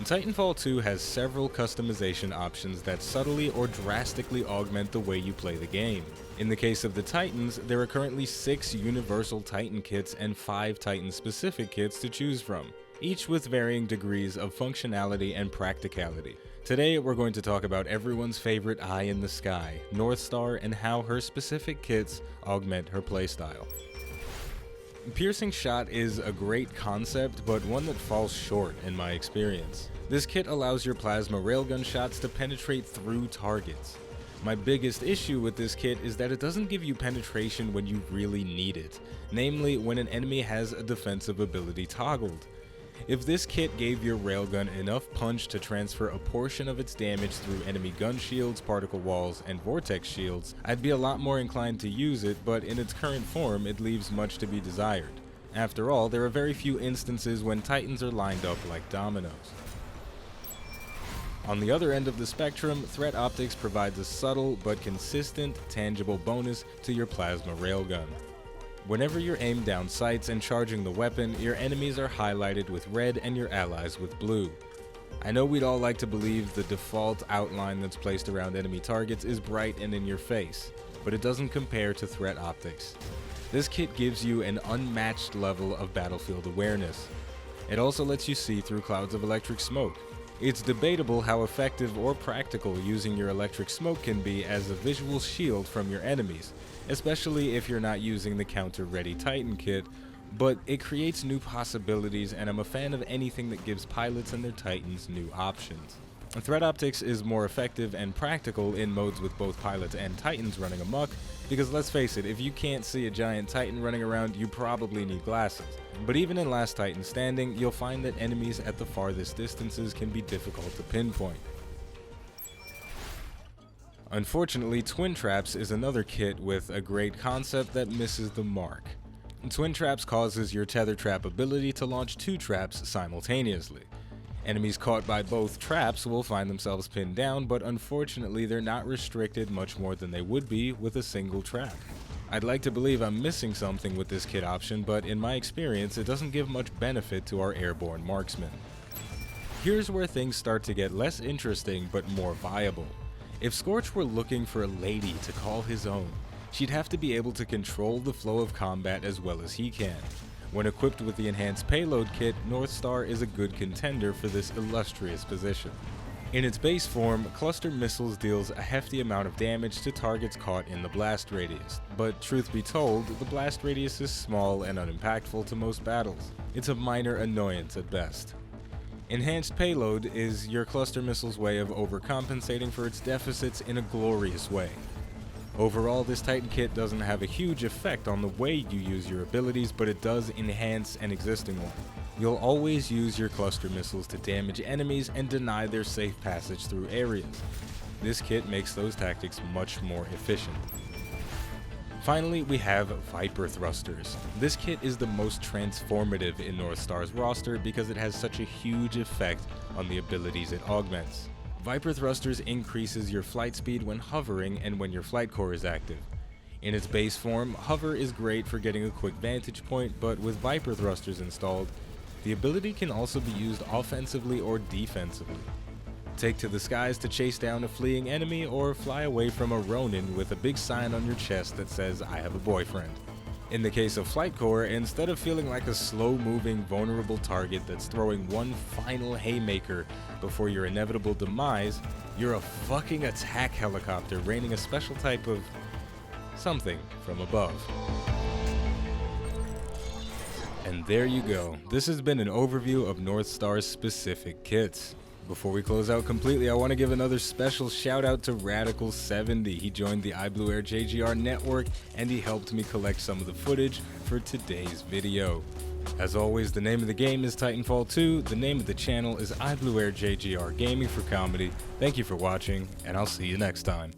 Titanfall 2 has several customization options that subtly or drastically augment the way you play the game. In the case of the Titans, there are currently 6 universal Titan kits and 5 Titan-specific kits to choose from, each with varying degrees of functionality and practicality. Today, we're going to talk about everyone's favorite eye in the sky, Northstar, and how her specific kits augment her playstyle. Piercing Shot is a great concept, but one that falls short in my experience. This kit allows your plasma railgun shots to penetrate through targets. My biggest issue with this kit is that it doesn't give you penetration when you really need it, namely when an enemy has a defensive ability toggled. If this kit gave your railgun enough punch to transfer a portion of its damage through enemy gun shields, particle walls, and vortex shields, I'd be a lot more inclined to use it, but in its current form it leaves much to be desired. After all, there are very few instances when Titans are lined up like dominoes. On the other end of the spectrum, Threat Optics provides a subtle but consistent, tangible bonus to your plasma railgun. Whenever you're aimed down sights and charging the weapon, your enemies are highlighted with red and your allies with blue. I know we'd all like to believe the default outline that's placed around enemy targets is bright and in your face, but it doesn't compare to Threat Optics. This kit gives you an unmatched level of battlefield awareness. It also lets you see through clouds of electric smoke. It's debatable how effective or practical using your electric smoke can be as a visual shield from your enemies, especially if you're not using the counter-ready Titan kit, but it creates new possibilities, and I'm a fan of anything that gives pilots and their Titans new options. Threat Optics is more effective and practical in modes with both pilots and Titans running amok, because let's face it, if you can't see a giant Titan running around, you probably need glasses. But even in Last Titan Standing, you'll find that enemies at the farthest distances can be difficult to pinpoint. Unfortunately, Twin Traps is another kit with a great concept that misses the mark. Twin Traps causes your Tether Trap ability to launch 2 traps simultaneously. Enemies caught by both traps will find themselves pinned down, but unfortunately they're not restricted much more than they would be with a single trap. I'd like to believe I'm missing something with this kit option, but in my experience it doesn't give much benefit to our airborne marksmen. Here's where things start to get less interesting but more viable. If Scorch were looking for a lady to call his own, she'd have to be able to control the flow of combat as well as he can. When equipped with the enhanced payload kit, Northstar is a good contender for this illustrious position. In its base form, Cluster Missiles deals a hefty amount of damage to targets caught in the blast radius, but truth be told, the blast radius is small and unimpactful to most battles. It's a minor annoyance at best. Enhanced Payload is your Cluster Missile's way of overcompensating for its deficits in a glorious way. Overall, this Titan kit doesn't have a huge effect on the way you use your abilities, but it does enhance an existing one. You'll always use your cluster missiles to damage enemies and deny their safe passage through areas. This kit makes those tactics much more efficient. Finally, we have Viper Thrusters. This kit is the most transformative in Northstar's roster because it has such a huge effect on the abilities it augments. Viper Thrusters increases your flight speed when hovering and when your flight core is active. In its base form, hover is great for getting a quick vantage point, but with Viper Thrusters installed, the ability can also be used offensively or defensively. Take to the skies to chase down a fleeing enemy, or fly away from a Ronin with a big sign on your chest that says, "I have a boyfriend." In the case of Flight Core, instead of feeling like a slow-moving, vulnerable target that's throwing one final haymaker before your inevitable demise, you're a fucking attack helicopter raining a special type of something from above. And there you go. This has been an overview of Northstar's specific kits. Before we close out completely, I want to give another special shout out to Radical70. He joined the iBluairJgR network and he helped me collect some of the footage for today's video. As always, the name of the game is Titanfall 2, the name of the channel is iBluairJgR Gaming for Comedy. Thank you for watching, and I'll see you next time.